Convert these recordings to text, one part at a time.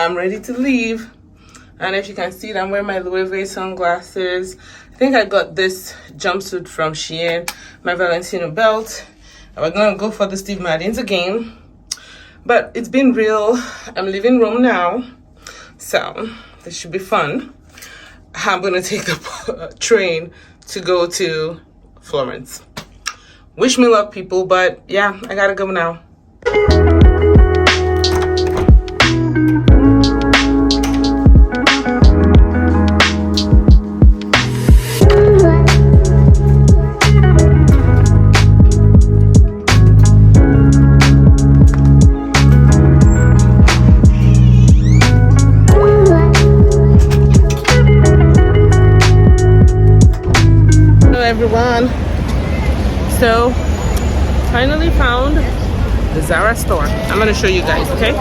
I'm ready to leave. And if you can see it, I'm wearing my Louis Vuitton sunglasses. I think I got this jumpsuit from Shein, my Valentino belt. And we're gonna go for the Steve Madden's again. But it's been real. I'm leaving Rome now, so this should be fun. I'm gonna take the train to go to Florence. Wish me luck, people, but yeah, I gotta go now. Everyone, so finally found the Zara store. I'm gonna show you guys, okay?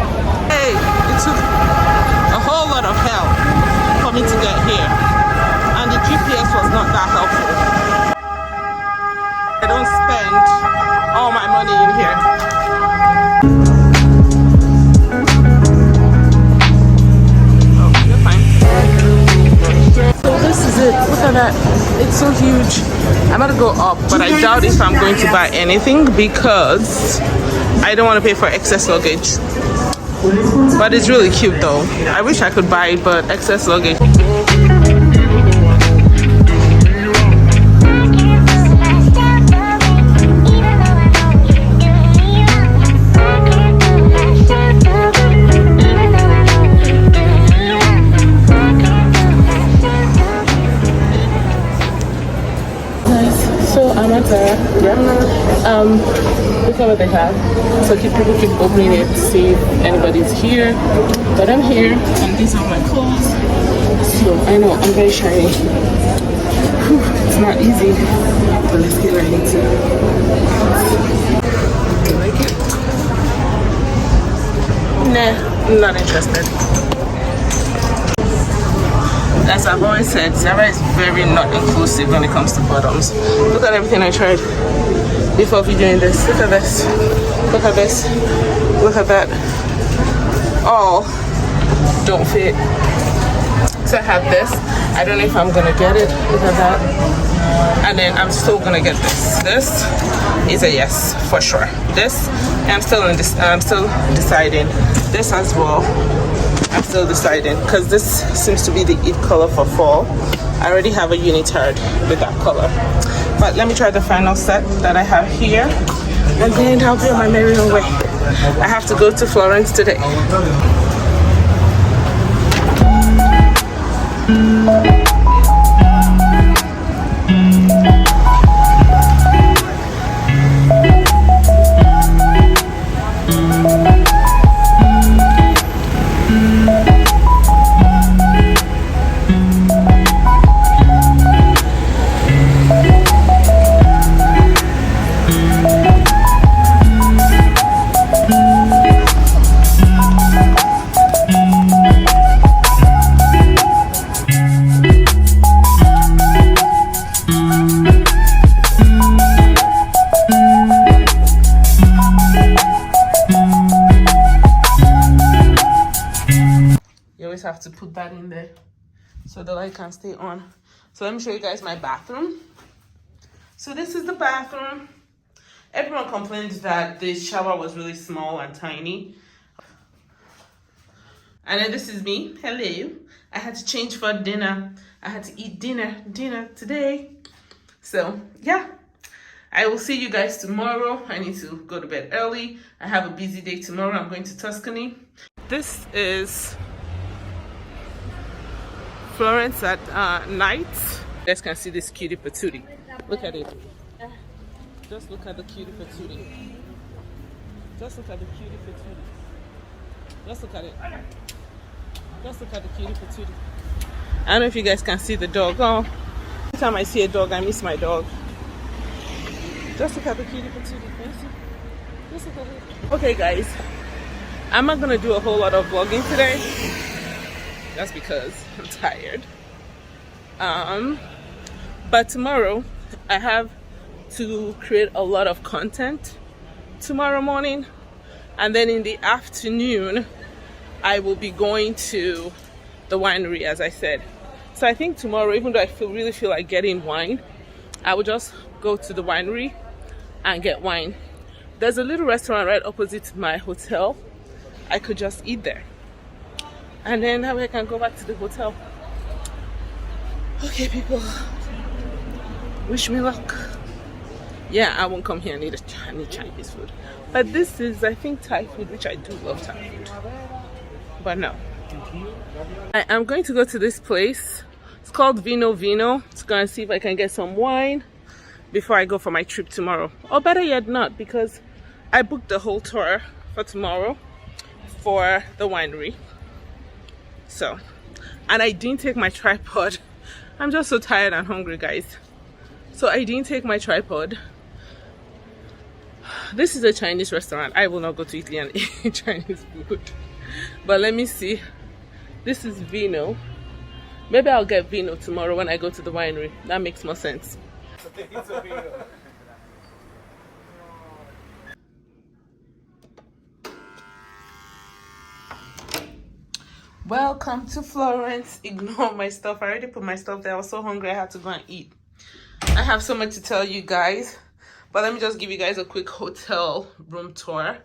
Hey, it took a whole lot of help for me to get here, and the GPS was not that helpful. I don't spend all my money in here. Oh, you're fine. So this is it. Look at that. It's so huge. I'm gonna go up, but I doubt if I'm going to buy anything because I don't want to pay for excess luggage. But it's really cute though. I wish I could buy it, but excess luggage. I'm at Zara. Look at what they have. So people keep opening it to see if anybody's here. But I'm here, and these are my clothes. So I know I'm very shiny. Whew, it's not easy, but let's get right into it. You like it? Nah, I'm not interested. As I've always said, Zara is very not inclusive when it comes to bottoms. Look at everything I tried before videoing this. Look at this. Look at this. Look at that. All don't fit. So I have this. I don't know if I'm gonna get it. Look at that. And then I'm still gonna get this. This is a yes for sure. This, I'm still deciding. This as well. I'm still deciding because this seems to be the it color for fall. I already have a unitard with that color, but let me try the final set that I have here, and then I'll be on my merry way. I have to go to Florence today. Have to put that in there so the light can stay on. So let me show you guys my bathroom. So this is the bathroom. Everyone complained that the shower was really small and tiny, and then this is me. Hello. I had to change for dinner. I had to eat dinner today. So yeah, I will see you guys tomorrow. I need to go to bed early. I have a busy day tomorrow. I'm going to Tuscany. This is Florence at night. You guys can see this cutie patootie. Look at it. Just look at the cutie patootie. Just look at the cutie patootie. Just look at it. Just look at the cutie patootie. I don't know if you guys can see the dog. Oh, every time I see a dog, I miss my dog. Just look at the cutie patootie. Can you see? Just look at it. Okay, guys. I'm not gonna do a whole lot of vlogging today. That's because I'm tired. But tomorrow I have to create a lot of content tomorrow morning, and then in the afternoon I will be going to the winery, as I said. So I think tomorrow, even though I really feel like getting wine, I will just go to the winery and get wine. There's a little restaurant right opposite my hotel. I could just eat there, and then that way I can go back to the hotel. Okay, people, wish me luck. Yeah, I won't come here and eat Chinese food, but this is, I think, Thai food, which I do love Thai food. But no, I am going to go to this place. It's called Vino Vino. It's gonna see if I can get some wine before I go for my trip tomorrow, or better yet not, because I booked the whole tour for tomorrow for the winery. So, and I didn't take my tripod. I'm just so tired and hungry, guys. So I didn't take my tripod. This is a Chinese restaurant. I will not go to Italy and eat Chinese food. But let me see. This is Vino. Maybe I'll get Vino tomorrow when I go to the winery. That makes more sense. Welcome to Florence. Ignore my stuff. I already put my stuff there. I was so hungry I had to go and eat. I have so much to tell you guys, but let me just give you guys a quick hotel room tour.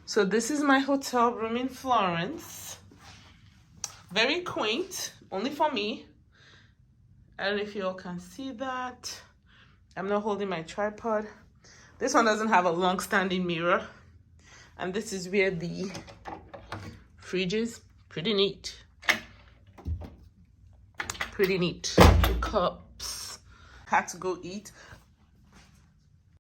So this is my hotel room in Florence. Very quaint, only for me. I don't know if you all can see that. I'm not holding my tripod. This one doesn't have a long-standing mirror, and this is where the fridge is. Pretty neat. Pretty neat. The cups. Had to go eat.